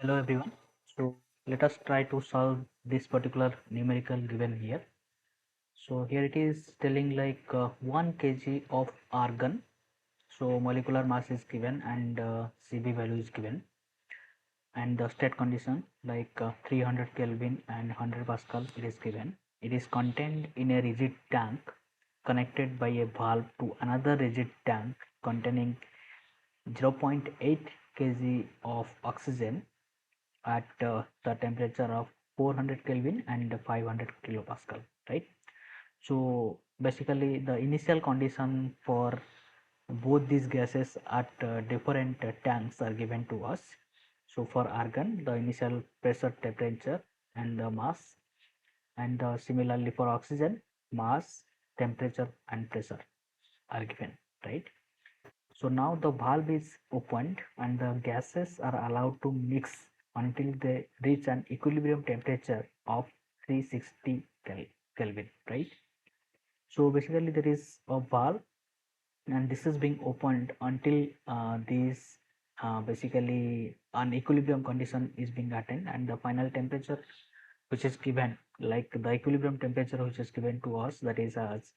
Hello everyone. So let us try to solve this particular numerical given here. So here it is telling like 1 kg of argon. So molecular mass is given and Cb value is given, and the state condition like 300 Kelvin and 100 Pascal it is given. It is contained in a rigid tank connected by a valve to another rigid tank containing 0.8 kg of oxygen at the temperature of 400 Kelvin and 500 kilopascal, right? So basically the initial condition for both these gases at different tanks are given to us. So for argon, the initial pressure, temperature and the mass, and similarly for oxygen, mass, temperature and pressure are given, right? So now the valve is opened and the gases are allowed to mix until they reach an equilibrium temperature of 360 Kelvin, right? So basically there is a valve and this is being opened until this basically an equilibrium condition is being attained, and the final temperature which is given, like the equilibrium temperature which is given to us, that is as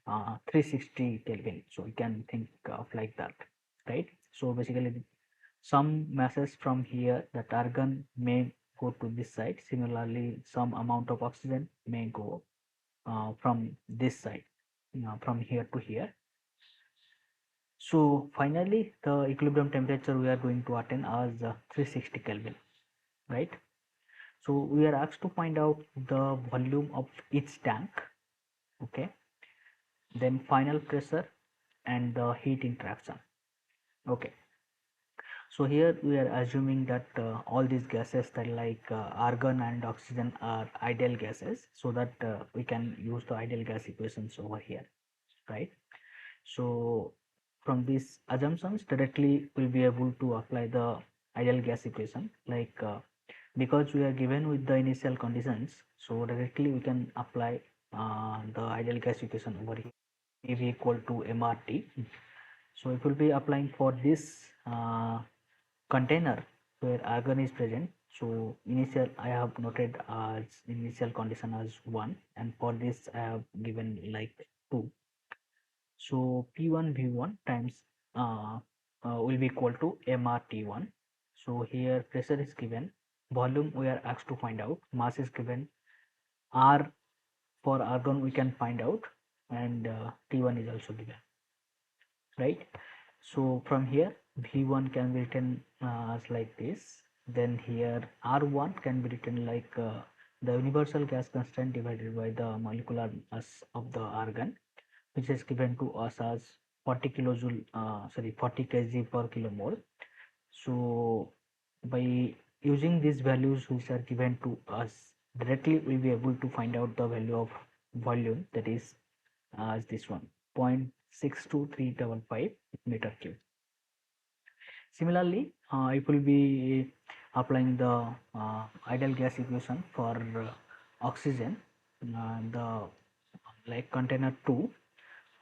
360 Kelvin. So you can think of like that, right? So basically some masses from here, the argon may go to this side. Similarly, some amount of oxygen may go from this side, from here to here. So finally, the equilibrium temperature we are going to attain as 360 Kelvin, right? So we are asked to find out the volume of each tank, okay? Then final pressure and the heat interaction, okay? So here we are assuming that all these gases that like argon and oxygen are ideal gases, so that we can use the ideal gas equations over here, right? So from these assumptions directly we'll be able to apply the ideal gas equation, like because we are given with the initial conditions, so directly we can apply the ideal gas equation over here, PV equal to mRT. So it will be applying for this container where argon is present. So initial I have noted as initial condition as 1, and for this I have given like 2. So P1 V1 times will be equal to mRT1. So here pressure is given, volume we are asked to find out, mass is given, R for argon we can find out, and T1 is also given, right? So from here V1 can be written as like this. Then here R1 can be written like the universal gas constant divided by the molecular mass of the argon, which is given to us as 40 kilojoule, 40 kg per kilomole. So by using these values which are given to us directly, we'll be able to find out the value of volume, that is as this one, 0.62355 meter cube. Similarly, it will be applying the ideal gas equation for oxygen, the like container 2,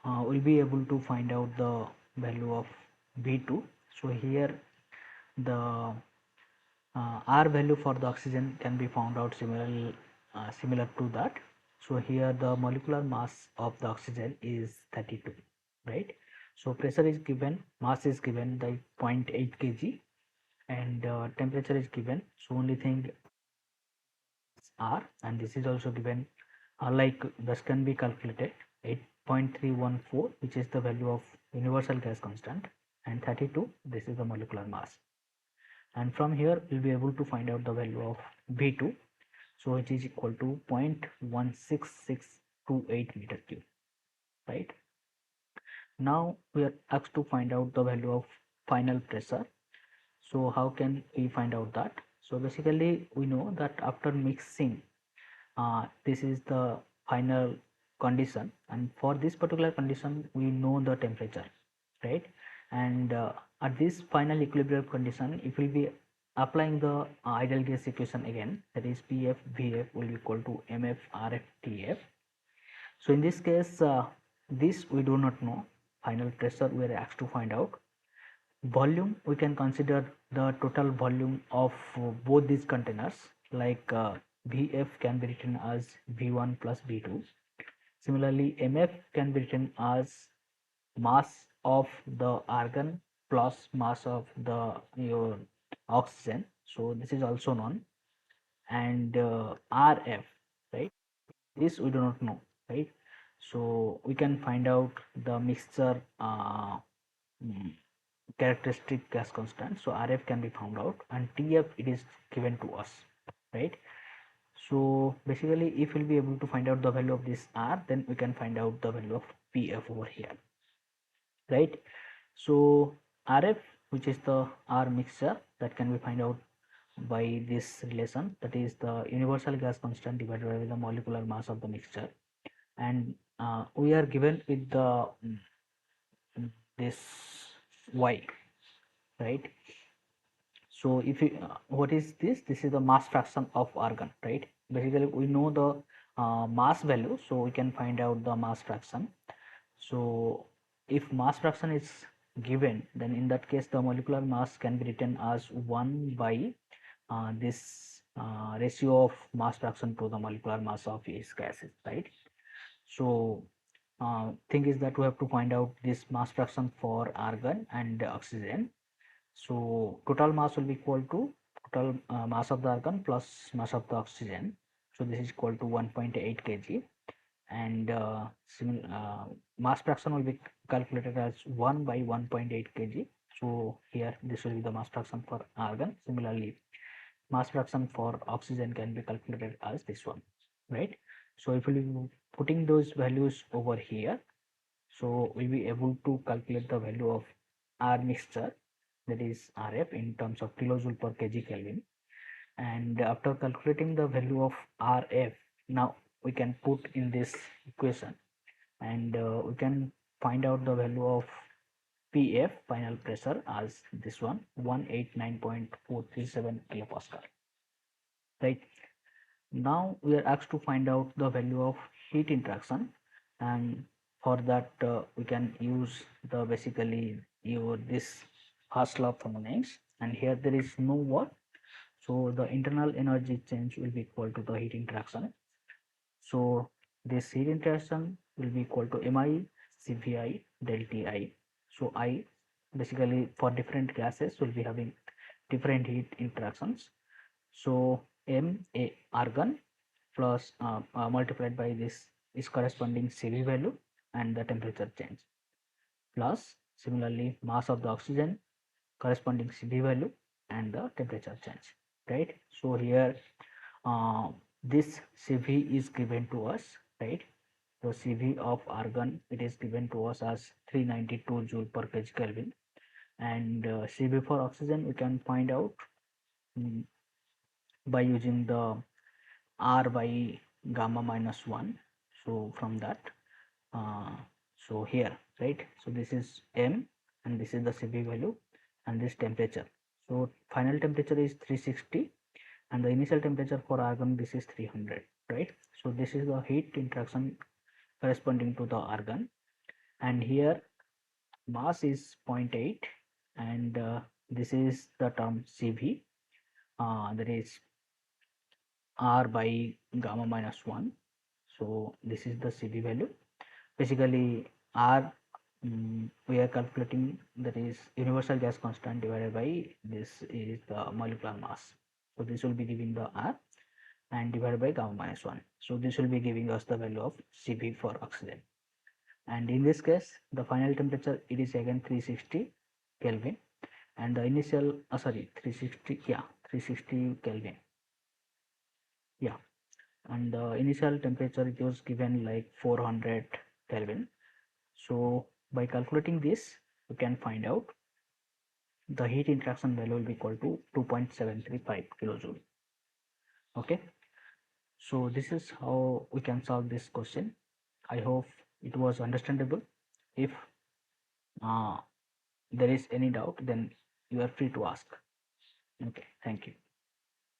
we'll be able to find out the value of V2. So here the R value for the oxygen can be found out similar to that. So here the molecular mass of the oxygen is 32, right? So pressure is given, mass is given by 0.8 kg, and temperature is given. So only thing is R, and this is also given. Like this can be calculated 8.314, which is the value of universal gas constant, and 32, this is the molecular mass. And from here we'll be able to find out the value of V2, so it is equal to 0.16628 meter cube, right? Now we are asked to find out the value of final pressure. So how can we find out that? So basically we know that after mixing, this is the final condition, and for this particular condition we know the temperature, right? And at this final equilibrium condition, if we will be applying the ideal gas equation again, that is Pf Vf will be equal to Mf Rf Tf. So in this case this we do not know, final pressure we are asked to find out. Volume, we can consider the total volume of both these containers, like Vf can be written as V1 plus V2. Similarly, Mf can be written as mass of the argon plus mass of the your oxygen. So this is also known. And Rf, right? This we do not know, right? So we can find out the mixture mm, characteristic gas constant. So Rf can be found out, and Tf it is given to us, right? So basically, if we'll be able to find out the value of this R, then we can find out the value of Pf over here, right? So Rf, which is the R mixture, that can be find out by this relation, that is the universal gas constant divided by the molecular mass of the mixture. And we are given with the this Y, right? So if you, what is this? This is the mass fraction of argon, right? Basically, we know the mass value, so we can find out the mass fraction. So if mass fraction is given, then in that case, the molecular mass can be written as 1 by this ratio of mass fraction to the molecular mass of each gases, right? So thing is that we have to find out this mass fraction for argon and oxygen. So total mass will be equal to total mass of the argon plus mass of the oxygen. So this is equal to 1.8 kg, and mass fraction will be calculated as 1 by 1.8 kg. So here this will be the mass fraction for argon. Similarly, mass fraction for oxygen can be calculated as this one, right? So if we be putting those values over here, so we'll be able to calculate the value of R mixture, that is Rf, in terms of kilojoule per kg Kelvin. And after calculating the value of Rf, now we can put in this equation, and we can find out the value of Pf, final pressure, as this one, 189.437 kilopascal, right? Now we are asked to find out the value of heat interaction, and for that we can use the basically your this Haas law thermodynamics, and here there is no work, so the internal energy change will be equal to the heat interaction. So this heat interaction will be equal to mi Cvi del Ti. So I, basically for different gases will be having different heat interactions. So Ma argon plus multiplied by this is corresponding Cv value and the temperature change, plus similarly mass of the oxygen corresponding Cv value and the temperature change, right? So here this Cv is given to us, right? So Cv of argon, it is given to us as 392 joule per kg Kelvin, and Cv for oxygen we can find out mm, by using the R by gamma minus 1. So from that, uh, so here, right? So this is M, and this is the Cv value, and this temperature. So final temperature is 360, and the initial temperature for argon, this is 300, right? So this is the heat interaction corresponding to the argon, and here mass is zero 0.8, and this is the term Cv, that is R by gamma minus 1. So this is the Cv value. Basically R, we are calculating, that is universal gas constant divided by this is the molecular mass. So this will be giving the R, and divided by gamma minus 1. So this will be giving us the value of Cv for oxygen. And in this case, the final temperature, it is again 360 Kelvin, and the initial 360, yeah, 360 Kelvin, yeah, and the initial temperature it was given like 400 Kelvin. So by calculating this, we can find out the heat interaction value will be equal to 2.735 kilojoule. Okay, so this is how we can solve this question. I hope it was understandable. If there is any doubt, then you are free to ask. Okay, thank you.